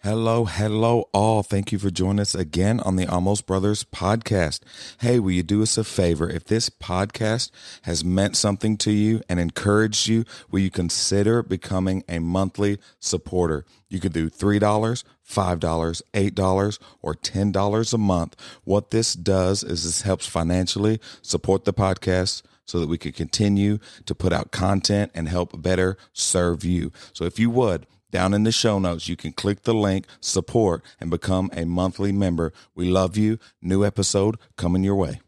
Hello, all. Thank you for joining us again on the Almost Brothers podcast. Hey, will you do us a favor? If this podcast has meant something to you and encouraged you, will you consider becoming a monthly supporter? You could do $3, $5, $8, or $10 a month. What this does is this helps financially support the podcast so that we can continue to put out content and help better serve you. So if you would, down in the show notes, you can click the link, support, and become a monthly member. We love you. New episode coming your way.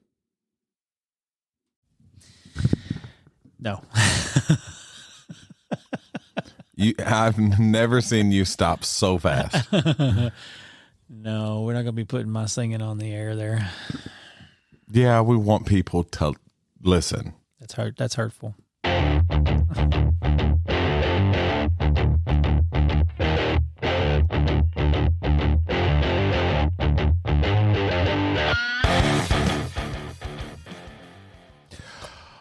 No. I've never seen you stop so fast. No, we're not going to be putting my singing on the air there. Yeah, we want people to listen. That's hurtful.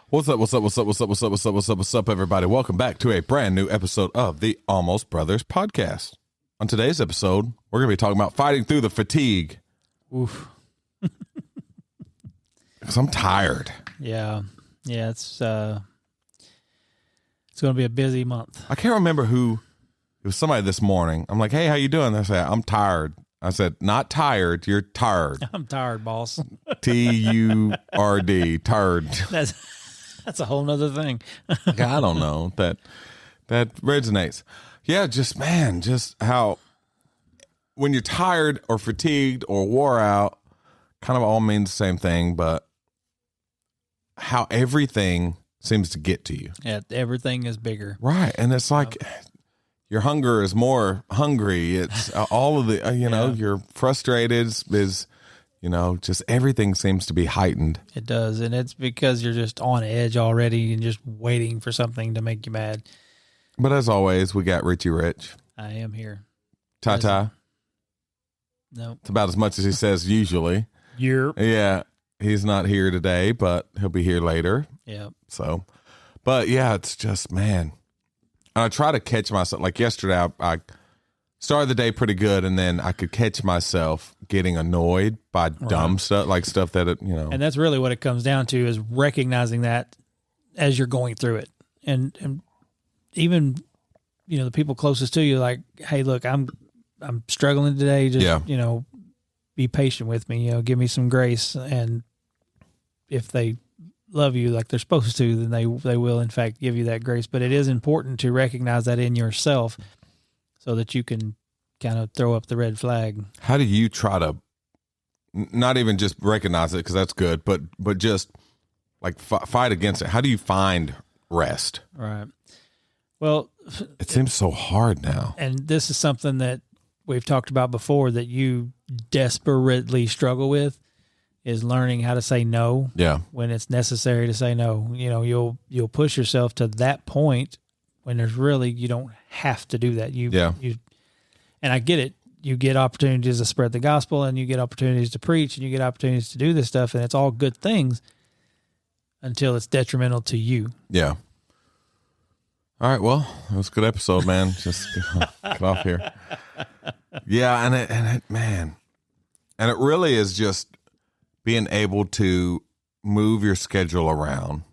What's up, everybody? Welcome back to a brand new episode of the Almost Brothers podcast. On today's episode, we're going to be talking about fighting through the fatigue. Oof. Because I'm tired. Yeah, it's going to be a busy month. I can't remember who. It was somebody this morning. I'm like, hey, how you doing? They said, I'm tired. I said, not tired, you're tired. I'm tired, boss. T-U-R-D, tired. That's a whole nother thing. I don't know. That resonates. Yeah, just how when you're tired or fatigued or wore out, kind of all means the same thing, but how everything seems to get to you. Yeah, everything is bigger. Right. And it's like your hunger is more hungry. It's all of the, you're frustrated is just everything seems to be heightened. It does. And it's because you're just on edge already and just waiting for something to make you mad. But as always, we got Richie Rich. I am here. Ta-ta. No. It's about as much as he says usually. Yeah. He's not here today, but he'll be here later. Yeah. So, but yeah, it's just, man. And I try to catch myself. Like yesterday, I started the day pretty good, and then I could catch myself getting annoyed by dumb stuff, like stuff that, And that's really what it comes down to, is recognizing that as you're going through it. And even, the people closest to you, like, hey, look, I'm struggling today. Just, be patient with me, give me some grace. And if they love you like they're supposed to, then they will in fact give you that grace. But it is important to recognize that in yourself so that you can kind of throw up the red flag. How do you try to not even just recognize it, because that's good, but just like fight against it? How do you find rest? Right. Well, it seems so hard now. And this is something that we've talked about before that you desperately struggle with, is learning how to say no. Yeah. When it's necessary to say no. You'll push yourself to that point when there's really, you don't have to do that. And I get it. You get opportunities to spread the gospel, and you get opportunities to preach, and you get opportunities to do this stuff, and it's all good things until it's detrimental to you. Yeah. All right. Well, it was a good episode, man. Just get off here. Yeah. And it really is just being able to move your schedule around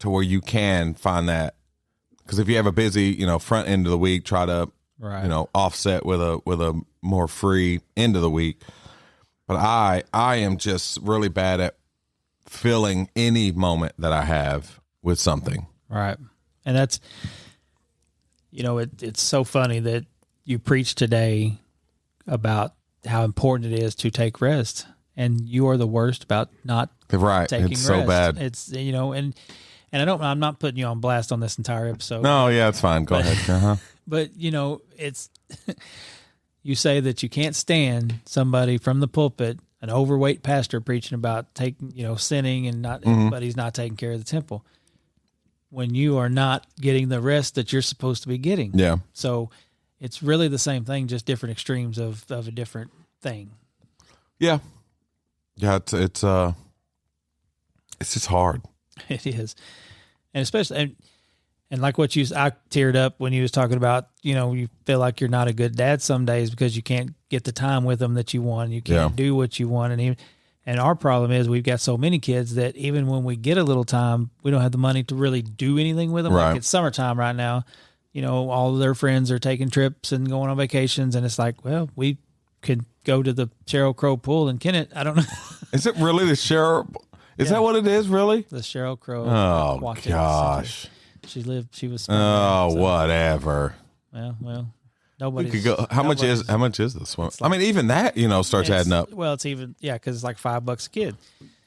to where you can find that. Because if you have a busy, front end of the week, try to, offset with a more free end of the week. But I am just really bad at filling any moment that I have with something. Right. And that's, it's so funny that you preached today about how important it is to take rest. And you are the worst about not taking rest. So bad. It's, and I'm not putting you on blast on this entire episode. No, yeah, it's fine. Go ahead. Uh-huh. But, it's, you say that you can't stand somebody from the pulpit, an overweight pastor preaching about sinning and not, but he's not taking care of the temple, when you are not getting the rest that you're supposed to be getting. Yeah. So it's really the same thing, just different extremes of a different thing. Yeah. Yeah, it's just hard. It is. And especially, And like I teared up when you was talking about, you feel like you're not a good dad some days because you can't get the time with them that you want. You can't do what you want. And our problem is we've got so many kids that even when we get a little time, we don't have the money to really do anything with them. Right. Like it's summertime right now. All of their friends are taking trips and going on vacations. And it's like, well, we could go to the Sheryl Crow pool in Kennett. I don't know. Is it really the Sheryl? Is that what it is, really? The Sheryl Crow. Oh, gosh. She was. Whatever. Well, nobody could go. How much is the swim? Like, even that starts adding up. Well, it's even because it's like $5 a kid.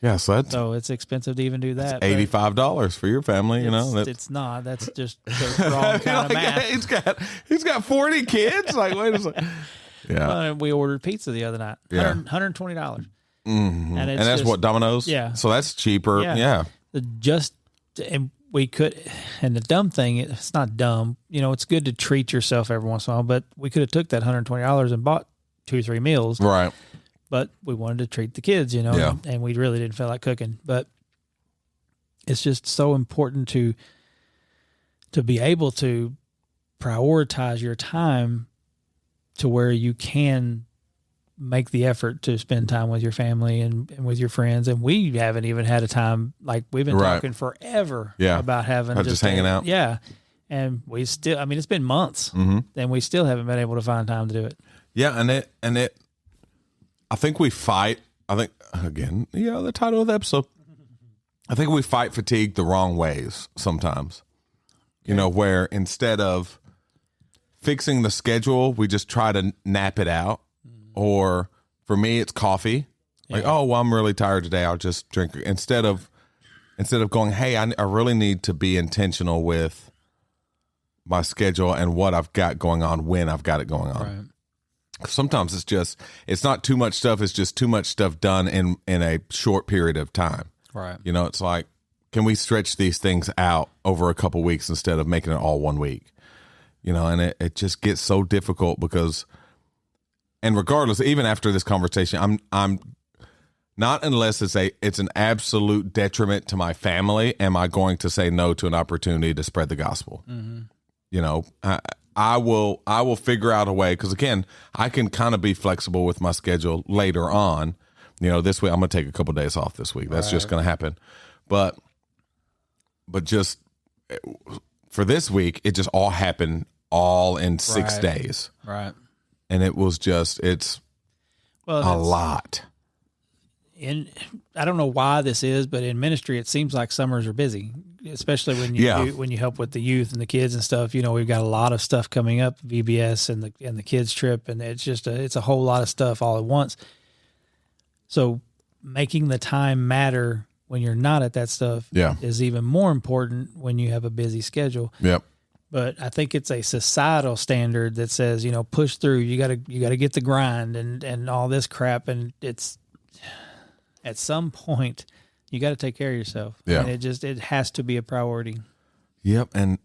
Yeah, so it's expensive to even do that. $85 for your family. It's not. That's just the wrong kind of math. He's got 40 kids. Like, wait a second. Yeah, well, we ordered pizza the other night. $120. Mm-hmm. And that's what, Domino's? Yeah. So that's cheaper. Yeah. And we could, and the dumb thing, it's not dumb. It's good to treat yourself every once in a while, but we could have took that $120 and bought 2-3 meals. Right. But we wanted to treat the kids, and we really didn't feel like cooking. But it's just so important to be able to prioritize your time to where you can make the effort to spend time with your family and with your friends. And we haven't even had a time, like we've been talking forever about having just hanging out. Yeah. And we still, it's been months and we still haven't been able to find time to do it. Yeah. And it, I think we fight. I think, again, the title of the episode, I think we fight fatigue the wrong ways sometimes, where instead of fixing the schedule, we just try to nap it out. Or for me, it's coffee. Like, I'm really tired today. I'll just drink. Instead of going, hey, I really need to be intentional with my schedule and what I've got going on when I've got it going on. Right. Sometimes it's not too much stuff. It's just too much stuff done in a short period of time. Right. It's like, can we stretch these things out over a couple weeks instead of making it all 1 week? And it just gets so difficult because. And regardless, even after this conversation, I'm not, unless it's an absolute detriment to my family, am I going to say no to an opportunity to spread the gospel? Mm-hmm. I will figure out a way, because again, I can kind of be flexible with my schedule later on. This week I'm going to take a couple of days off this week. That's just going to happen. But just for this week, it just all happened all in 6 days. Right. And it was it's a lot. I don't know why this is, but in ministry, it seems like summers are busy, especially when you help with the youth and the kids and stuff. We've got a lot of stuff coming up, VBS and the kids trip, and it's just it's a whole lot of stuff all at once. So making the time matter when you're not at that stuff is even more important when you have a busy schedule. Yep. But I think it's a societal standard that says, push through. You gotta get the grind and all this crap. And it's at some point you got to take care of yourself. Yeah. And it has to be a priority. Yep. And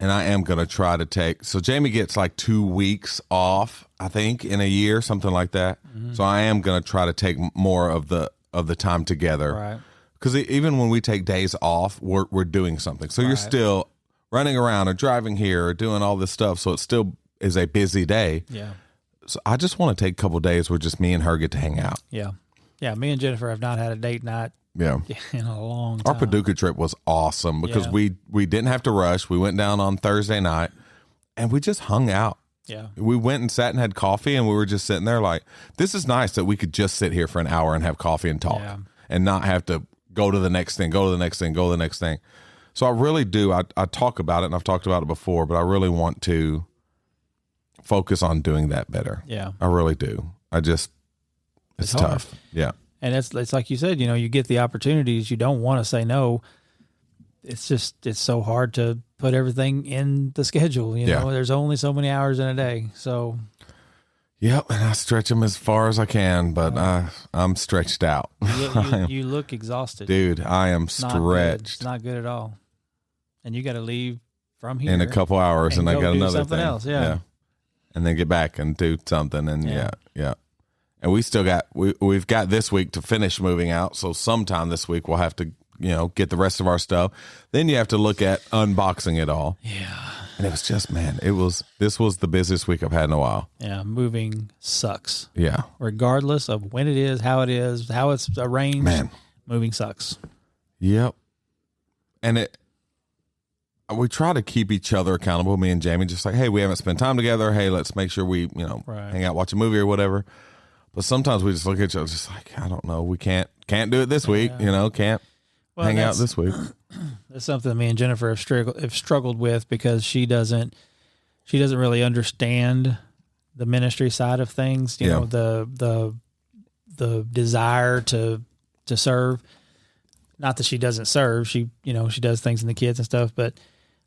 I am going to try to take, so Jamie gets like 2 weeks off, I think, in a year, something like that. Mm-hmm. So I am going to try to take more of the time together. Right. Because even when we take days off, we're doing something. So you're still running around or driving here or doing all this stuff. So it still is a busy day. Yeah. So I just want to take a couple of days where just me and her get to hang out. Yeah. Yeah. Me and Jennifer have not had a date night in a long time. Our Paducah trip was awesome because we didn't have to rush. We went down on Thursday night and we just hung out. Yeah. We went and sat and had coffee and we were just sitting there like, this is nice that we could just sit here for an hour and have coffee and talk and not have to go to the next thing, go to the next thing, go to the next thing. So I really do. I talk about it, and I've talked about it before, but I really want to focus on doing that better. Yeah. I really do. It's tough. Yeah. And it's like you said, you get the opportunities. You don't want to say no. It's so hard to put everything in the schedule. There's only so many hours in a day. So. Yep, and I stretch them as far as I can, but I'm stretched out. You look exhausted. Dude, I am stretched. It's not good at all. And you got to leave from here. In a couple hours, and I got another something thing. else, yeah. And then get back and do something, and yeah. And we still got, we've got this week to finish moving out, so sometime this week we'll have to get the rest of our stuff. Then you have to look at unboxing it all. Yeah. And it was just, man, this was the busiest week I've had in a while. Yeah. Moving sucks. Yeah. Regardless of when it is, how it's arranged. Man. Moving sucks. Yep. And we try to keep each other accountable, me and Jamie, just like, hey, we haven't spent time together. Hey, let's make sure we, hang out, watch a movie or whatever. But sometimes we just look at each other just like, I don't know, we can't do it this week, can't hang out this week. That's something me and Jennifer have struggled with because she doesn't really understand the ministry side of things, you know, the desire to serve. Not that she doesn't serve, she does things in the kids and stuff, but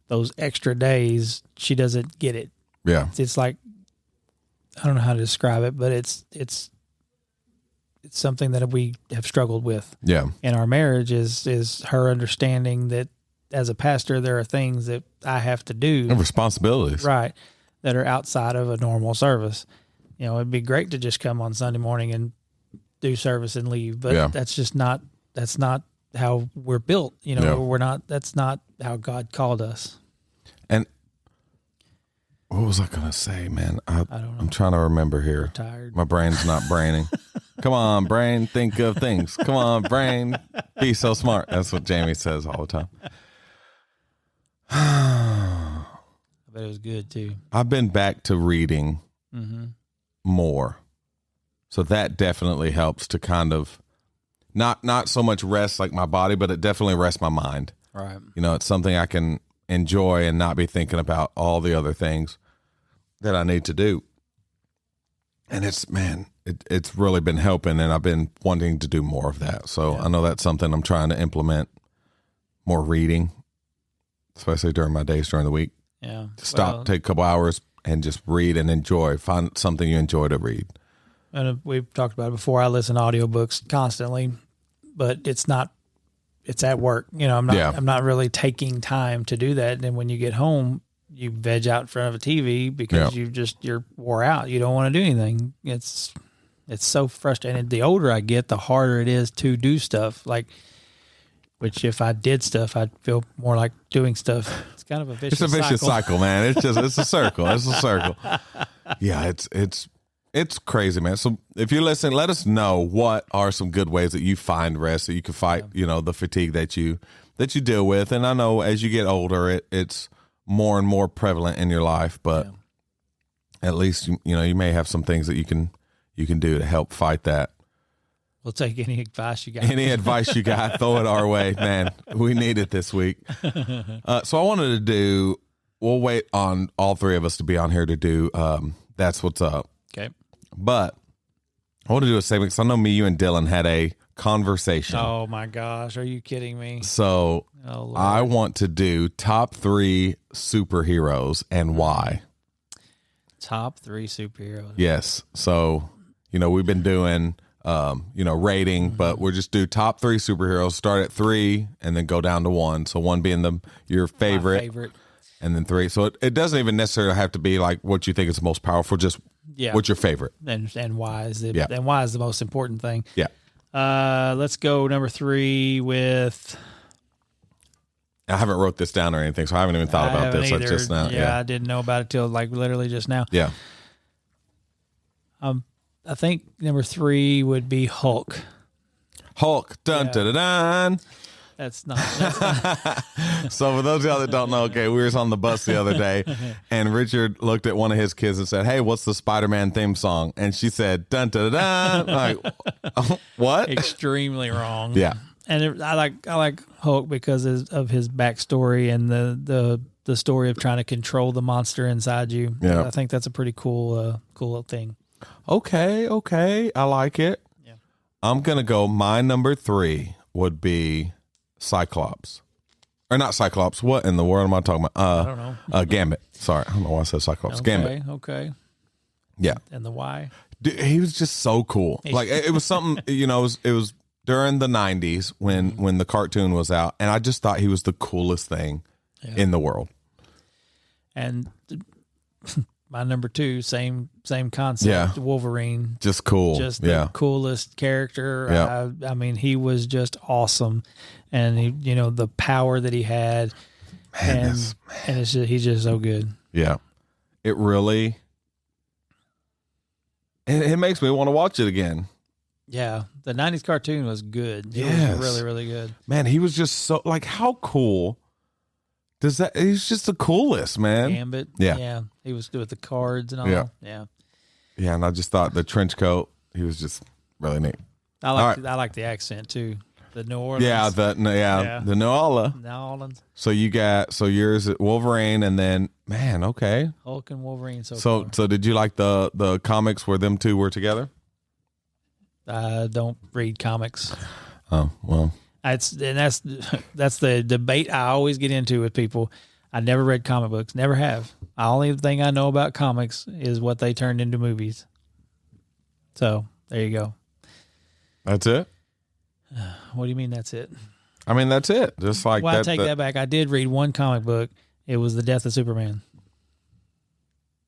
those extra days, she doesn't get it. Yeah. It's like, I don't know how to describe it, but it's something that we have struggled with. Yeah. In our marriage is her understanding that as a pastor, there are things that I have to do. And responsibilities. Right. That are outside of a normal service. It'd be great to just come on Sunday morning and do service and leave, but that's not how we're built. That's not how God called us. And what was I going to say, man? I don't know. I'm trying to remember here. I'm tired. My brain's not braining. Come on, brain, think of things. Come on, brain, be so smart. That's what Jamie says all the time. I bet it was good too. I've been back to reading more. So that definitely helps to kind of not so much rest like my body, but it definitely rests my mind. Right. It's something I can enjoy and not be thinking about all the other things that I need to do. And it's really been helping, and I've been wanting to do more of that. So I know that's something I'm trying to implement, more reading, especially during my days during the week. Yeah. Stop, take a couple hours and just read and enjoy. Find something you enjoy to read. And we've talked about it before. I listen to audiobooks constantly, but it's at work. I'm not really taking time to do that. And then when you get home, you veg out in front of a TV because you're wore out. You don't want to do anything. It's so frustrating. And the older I get, the harder it is to do stuff. Which if I did stuff, I'd feel more like doing stuff. It's kind of a vicious cycle. It's a vicious cycle, man. It's a circle. It's a circle. Yeah, it's crazy, man. So if you're listening, let us know what are some good ways that you find rest, that you can fight, the fatigue that you deal with. And I know as you get older, it's more and more prevalent in your life, but at least you may have some things that you can do to help fight that. We'll take any advice you got. Any advice you got, throw it our way, man. We need it this week. So I wanted to we'll wait on all three of us to be on here to do That's What's Up. Okay. But I want to do a segment because I know me, you, and Dylan had a conversation. Oh my gosh, are you kidding me? So I want to do top 3 superheroes and why. Top 3 superheroes. Yes. So, we've been doing, rating, but we'll just do top 3 superheroes, start at 3 and then go down to 1. So 1 being your favorite. My favorite. And then 3. So it doesn't even necessarily have to be like what you think is the most powerful, just what's your favorite. And why is it, and why is the most important thing. Yeah. Let's go number 3 with. I haven't wrote this down or anything, so I haven't even thought about this like just now. Yeah, I didn't know about it till literally just now. Yeah. I think number 3 would be Hulk. Hulk. Dun, dun, dun, dun. That's not. So for those of y'all that don't know, we were on the bus the other day, and Richard looked at one of his kids and said, "Hey, what's the Spider-Man theme song?" And she said, "Dun dun dun." Like, what? Extremely wrong. Yeah. And I like Hulk because of his backstory and the story of trying to control the monster inside you. Yeah. I think that's a pretty cool thing. Okay, I like it. Yeah. I'm gonna go. My number 3 would be Cyclops. Or not Cyclops. What in the world am I talking about? I don't know. Gambit. Sorry, I don't know why I said Cyclops. Gambit. Okay. Yeah. And the why? Dude, he was just so cool. Like it was something. It was during the 90s when the cartoon was out, and I just thought he was the coolest thing in the world. And my number 2, same concept. Yeah. Wolverine, just cool. just the coolest character. Yeah. I mean, he was just awesome, and he, the power that he had, and it's just, he's just so good. Yeah, it really. It makes me want to watch it again. Yeah, the 90s cartoon was good. It was really, really good. Man, he was just so, like, how cool does that, he's just the coolest, man. Gambit. Yeah. Yeah. He was good with the cards and all. Yeah. Yeah. Yeah, and I just thought the trench coat, he was just really neat. I like the accent too. The New Orleans. Yeah, the New Orleans. New Orleans. So yours is Wolverine, and then, man, okay. Hulk and Wolverine. So did you like the comics where them two were together? I don't read comics. Oh, well. That's the debate I always get into with people. I never read comic books. Never have. The only thing I know about comics is what they turned into movies. So there you go. That's it? What do you mean that's it? I mean, that's it. Just like well, that. I take that back. I did read one comic book. It was The Death of Superman.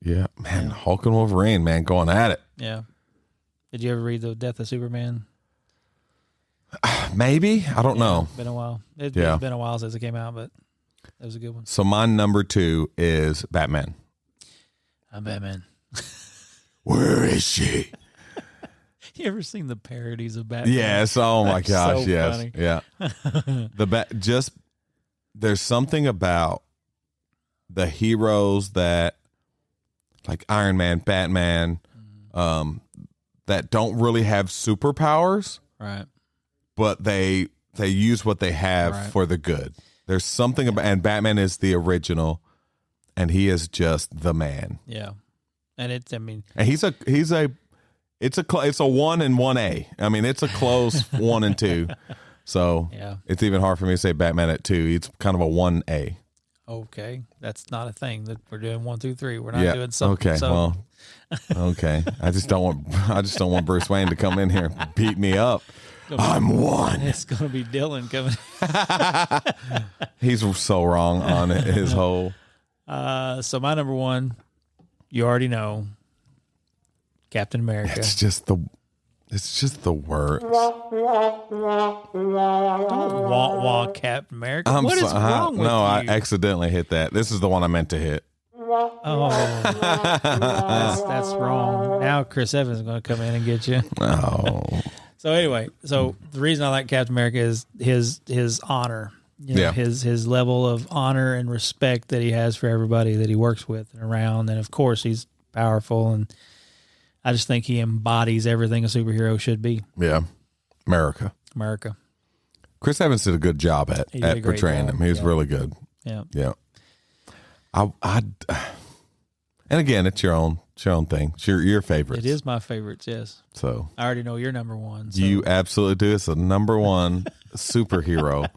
Yeah, man. Hulk and Wolverine, man, going at it. Yeah. Did you ever read The Death of Superman? Maybe. I don't know. Been a while. It's been a while since it came out, but that was a good one. So my number 2 is Batman. I'm Batman. Where is she? You ever seen the parodies of Batman? Yes. Oh my gosh. So yes. funny. Yeah. There's something about the heroes that, like Iron Man, Batman, that don't really have superpowers, right? But they use what they have for the good. There's something about, and Batman is the original, and he is just the man. Yeah, and and it's a 1 and 1A. I mean, it's a close 1 and 2. So it's even hard for me to say Batman at 2. It's kind of a 1A. Okay, that's not a thing that we're doing 1 through 3. We're not doing something. Okay, well, okay. I just don't want Bruce Wayne to come in here and beat me up. I'm 1. It's gonna be Dylan coming. He's so wrong on it. His whole. So my number 1, you already know, Captain America. It's just the words. Wah, Captain America. What is wrong with you? I accidentally hit that. This is the one I meant to hit. Oh, that's wrong. Now Chris Evans is going to come in and get you. Oh. So anyway, the reason I like Captain America is his honor. His level of honor and respect that he has for everybody that he works with and around, and of course he's powerful, and I just think he embodies everything a superhero should be. Yeah, America. Chris Evans did a good job at portraying him. He was really good. Yeah. And again, it's your own thing. It's your favorites. It is my favorites, yes. So I already know your number 1. So. You absolutely do. It's the number 1 superhero,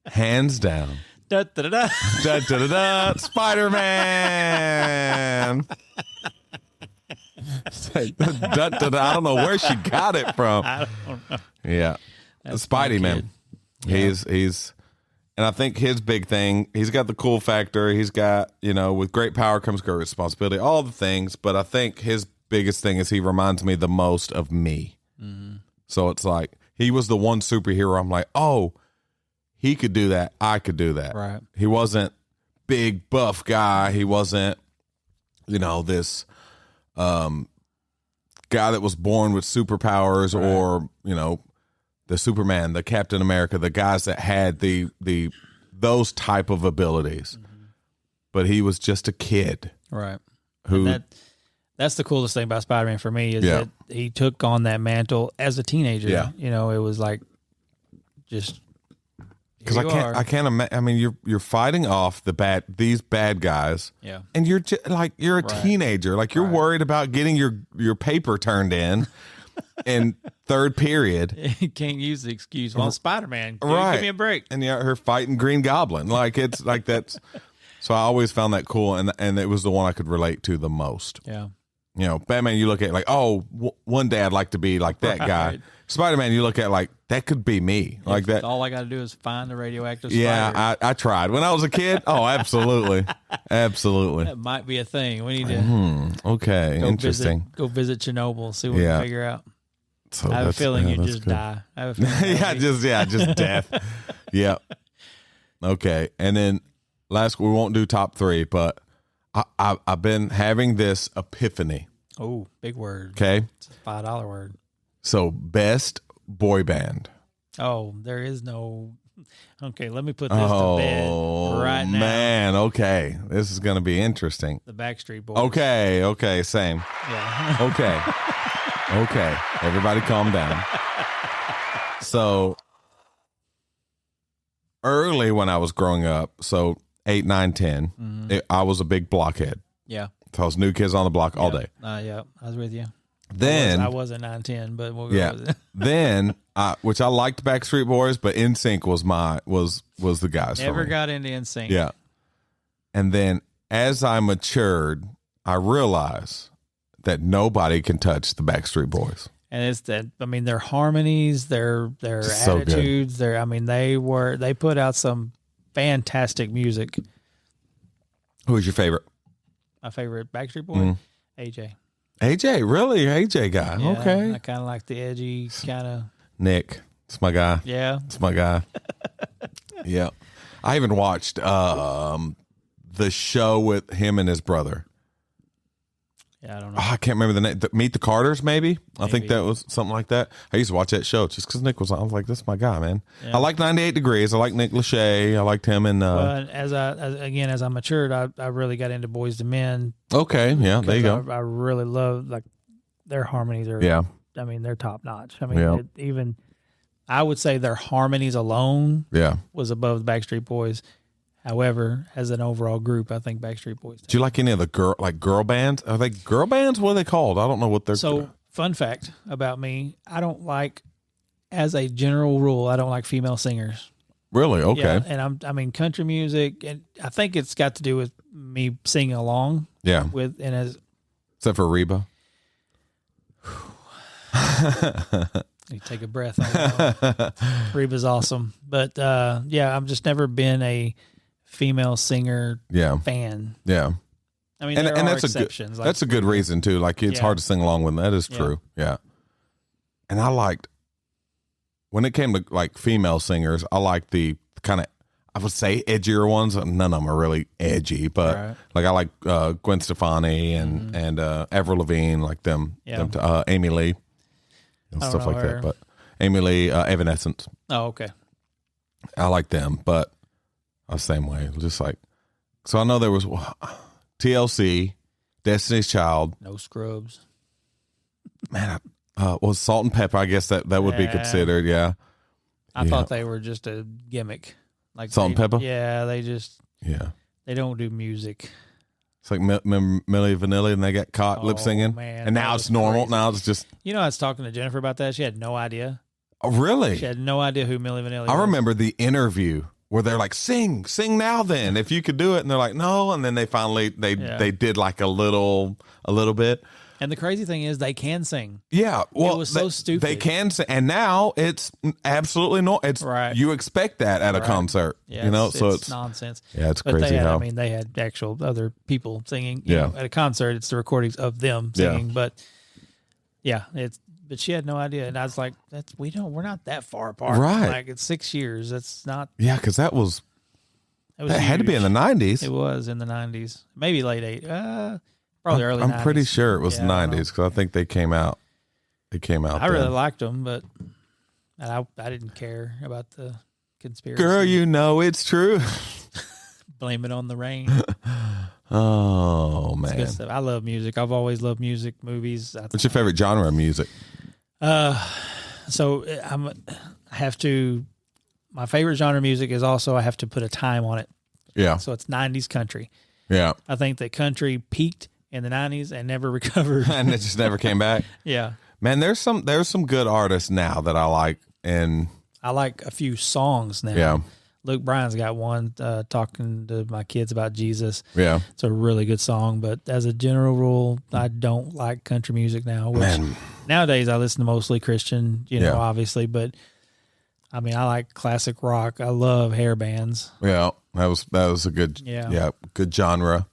hands down. Da, da, da, da. Da, da, da, da. Spider-Man. I don't know where she got it from. I don't know. Yeah, Spidey man. Yeah. He's, and I think his big thing. He's got the cool factor. He's got, with great power comes great responsibility. All the things, but I think his biggest thing is he reminds me the most of me. Mm-hmm. So it's like he was the one superhero. I'm like, oh, he could do that. I could do that. Right. He wasn't big buff guy. He wasn't, this. Guy that was born with superpowers, or the Superman, the Captain America, the guys that had those type of abilities. Mm-hmm. But he was just a kid, right? Who that's the coolest thing about Spider-Man for me is that he took on that mantle as a teenager. Yeah, it was like just. Because I can't imagine. I mean, you're fighting off these bad guys, and you're a teenager, like you're worried about getting your paper turned in third period. You can't use the excuse, well, Spider-Man, right? Give me a break. And her fighting Green Goblin, like it's like that's. So I always found that cool, and it was the one I could relate to the most. Yeah, Batman, you look at like, one day I'd like to be like that guy. Right. Spider-Man, you look at like, that could be me. Like that. All I got to do is find the radioactive spider. Yeah, I tried. When I was a kid, absolutely. Absolutely. That might be a thing. We need to okay, interesting. Go visit Chernobyl, see what we can figure out. So I have a feeling you just good. die. I have a feeling just death. Yeah. Okay. And then we won't do top 3, but I've been having this epiphany. Oh, big word. Okay. It's a $5 word. So best boy band. Oh, there is no. Okay, let me put this to bed right now. Man, okay. This is going to be interesting. The Backstreet Boys. Okay, same. Yeah. Okay. Everybody calm down. So early when I was growing up, so 8, 9, 10, I was a big blockhead. Yeah. So I was New Kids on the Block all day. Yeah, I was with you. Then I wasn't 9, 10, but we'll go with it. Then which I liked Backstreet Boys, but NSYNC was the guys. Never got into NSYNC. Yeah. And then as I matured, I realized that nobody can touch the Backstreet Boys. And it's that, I mean, their harmonies, their So attitudes, they put out some fantastic music. Who's your favorite? My favorite Backstreet Boy, AJ. AJ, really? AJ guy. Yeah, okay. I kind of like the edgy kind of. Nick. It's my guy. Yeah. It's my guy. Yeah. I even watched the show with him and his brother. Yeah, I don't know. I can't remember the name. Meet the Carters, maybe? I think that was something like that. I used to watch that show just because Nick was on. I was like, this is my guy, man. Yeah. I like 98 Degrees. I like Nick Lachey. I liked him. And as I matured, I really got into Boys to Men. Okay, yeah, there you go. I really love, like, their harmonies are. Yeah. I mean, they're top notch. I mean, even I would say their harmonies alone. Was above the Backstreet Boys. However, as an overall group, I think Backstreet Boys. Do you like any of the girl bands? Are they girl bands? What are they called? I don't know what they're. So, fun fact about me: I don't like, as a general rule, I don't like female singers. Really? Okay. Yeah, and I mean, country music, and I think it's got to do with me singing along. Yeah. Except for Reba. You take a breath. Reba's awesome, but I've just never been a female singer fan. Yeah. I mean, there are exceptions. That's a good reason too. Like, it's hard to sing along with. That is true. Yeah. And I liked, when it came to like female singers, I liked the kind of, I would say, edgier ones. None of them are really edgy, but like I like Gwen Stefani and Avril Lavigne, like them, Amy Lee and stuff like that. But Amy Lee, Evanescence. Oh, okay. I like them, but I was the same way. Just like, so I know there was TLC, Destiny's Child. No Scrubs. Man, was Salt and Pepper. I guess that would be considered. Yeah. I thought they were just a gimmick. Like Salt and Pepper? Yeah, they just. Yeah. They don't do music. It's like Milli Vanilli, and they got caught lip singing. Man, and now it's normal. Crazy. Now it's just. I was talking to Jennifer about that. She had no idea. Oh, really? She had no idea who Milli Vanilli was. I remember the interview where they're like, sing now then, if you could do it. And they're like, no. And then they finally, they did like a little bit. And the crazy thing is they can sing. Yeah. Well, it was so stupid. They can sing. And now it's absolutely you expect that at a concert, Yeah, so it's nonsense. Yeah. It's but crazy. they had actual other people singing, at a concert. It's the recordings of them singing, but but she had no idea. And I was like, we're not that far apart. Right. Like, it's 6 years. That's not. Yeah. Cause that had to be in the 90s. It was in the 90s, maybe late 80s. Probably early 90s. I'm pretty sure it was the 90s because I think they came out. I really liked them, but I didn't care about the conspiracy. Girl, it's true. Blame it on the rain. Oh, man. Good stuff. I love music. I've always loved music, movies. What's your favorite genre of music? So I have to. My favorite genre of music is also I have to put a time on it. Yeah. So it's 90s country. Yeah. I think that country peaked in the 90s and never recovered. And it just never came back. Yeah. Man, there's some good artists now that I like, and I like a few songs now. Yeah. Luke Bryan's got one, talking to my kids about Jesus. Yeah. It's a really good song, but as a general rule, I don't like country music now, which nowadays I listen to mostly Christian, obviously, but I mean, I like classic rock. I love hair bands. Yeah. That was a good, good genre.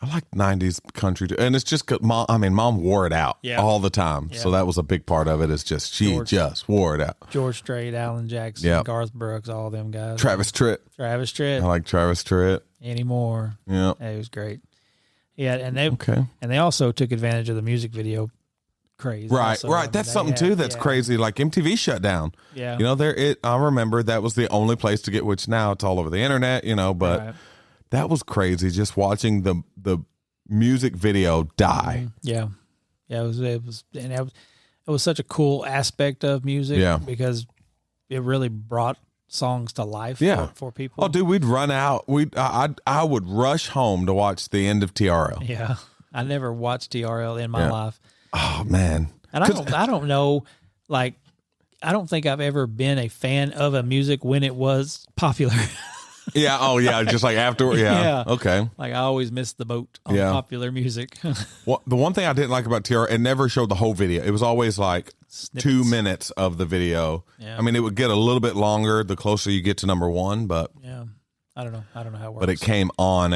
I like 90s country too. And it's just good. Mom wore it out all the time. Yeah. So that was a big part of it. Is just, just wore it out. George Strait, Alan Jackson, Garth Brooks, all them guys. Travis Tritt. I like Travis Tritt. Anymore. Yeah. It was great. Yeah. And they also took advantage of the music video craze. Right. Also. Right. That's something too that's crazy. Like MTV shut down. Yeah. I remember that was the only place to get, which now it's all over the internet, but. Right. That was crazy, just watching the music video die. Yeah, it was such a cool aspect of music because it really brought songs to life for people. Oh, dude, we'd run out. I would rush home to watch the end of TRL. Yeah, I never watched TRL in my life. Oh man, and I don't know, like I don't think I've ever been a fan of a music when it was popular. Yeah. Oh, yeah. Just like afterward. Yeah. Yeah. Okay. Like I always missed the boat on popular music. Well, the one thing I didn't like about TR, it never showed the whole video. It was always like snippets. 2 minutes of the video. Yeah. I mean, it would get a little bit longer the closer you get to number one, but I don't know how it works. But it came on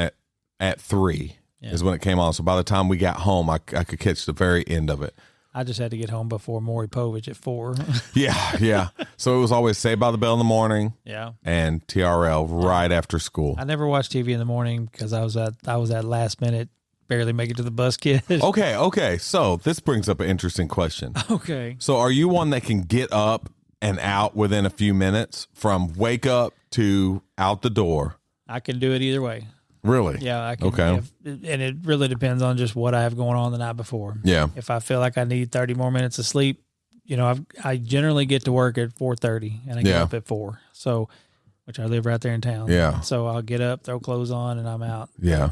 at 3 is when it came on. So by the time we got home, I could catch the very end of it. I just had to get home before Maury Povich at 4. Yeah. So it was always Saved by the Bell in the morning. Yeah. And TRL right after school. I never watched TV in the morning because I was at last minute, barely make it to the bus kid. Okay. So this brings up an interesting question. Okay. So are you one that can get up and out within a few minutes from wake up to out the door? I can do it either way. Really? Yeah, I can. Okay. And it really depends on just what I have going on the night before. Yeah. If I feel like I need 30 more minutes of sleep, I generally get to work at 4:30 and I get up at 4. So, which I live right there in town. Yeah. So I'll get up, throw clothes on, and I'm out. Yeah.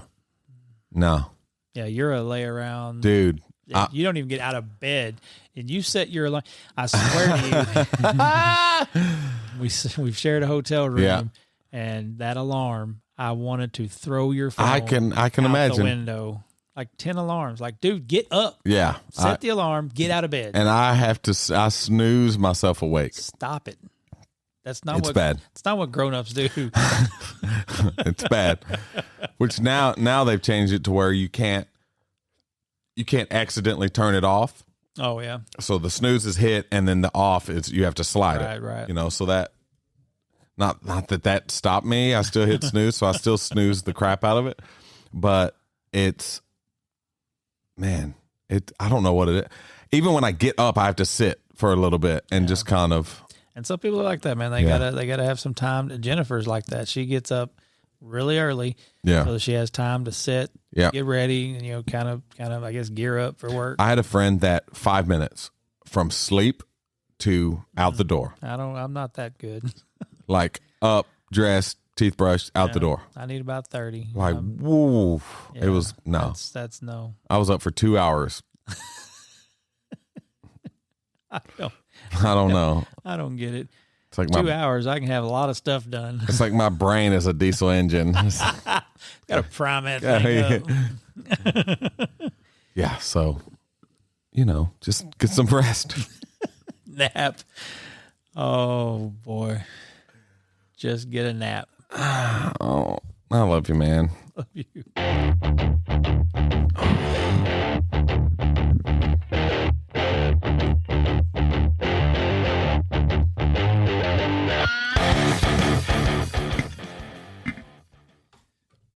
No. Yeah, you're a lay around. Dude. You don't even get out of bed, and you set your alarm. I swear to you, we've shared a hotel room, and that alarm, I wanted to throw your phone. I can out imagine the window, like 10 alarms. Like, dude, get up. Yeah, set the alarm. Get out of bed. And I snooze myself awake. Stop it. That's not. It's bad. It's not what grown-ups do. It's bad. Which now they've changed it to where you can't accidentally turn it off. Oh yeah. So the snooze is hit, and then the off is you have to slide it. Right. So that. Not that stopped me. I still hit snooze, so I still snooze the crap out of it. But I don't know what it is. Even when I get up, I have to sit for a little bit and just kind of. And some people are like that, man. They gotta have some time. Jennifer's like that. She gets up really early, so she has time to sit, get ready, and kind of, I guess, gear up for work. I had a friend that 5 minutes from sleep to out the door. I'm not that good. Like up, dressed, teeth brushed, out the door. I need about 30. Like, woo. It was, no. That's no. I was up for 2 hours. I don't know. I don't get it. It's like 2 hours, I can have a lot of stuff done. It's like my brain is a diesel engine. Got to prime that thing up. Yeah, so, just get some rest. Nap. Oh, boy. Just get a nap. Oh, I love you, man. Love you.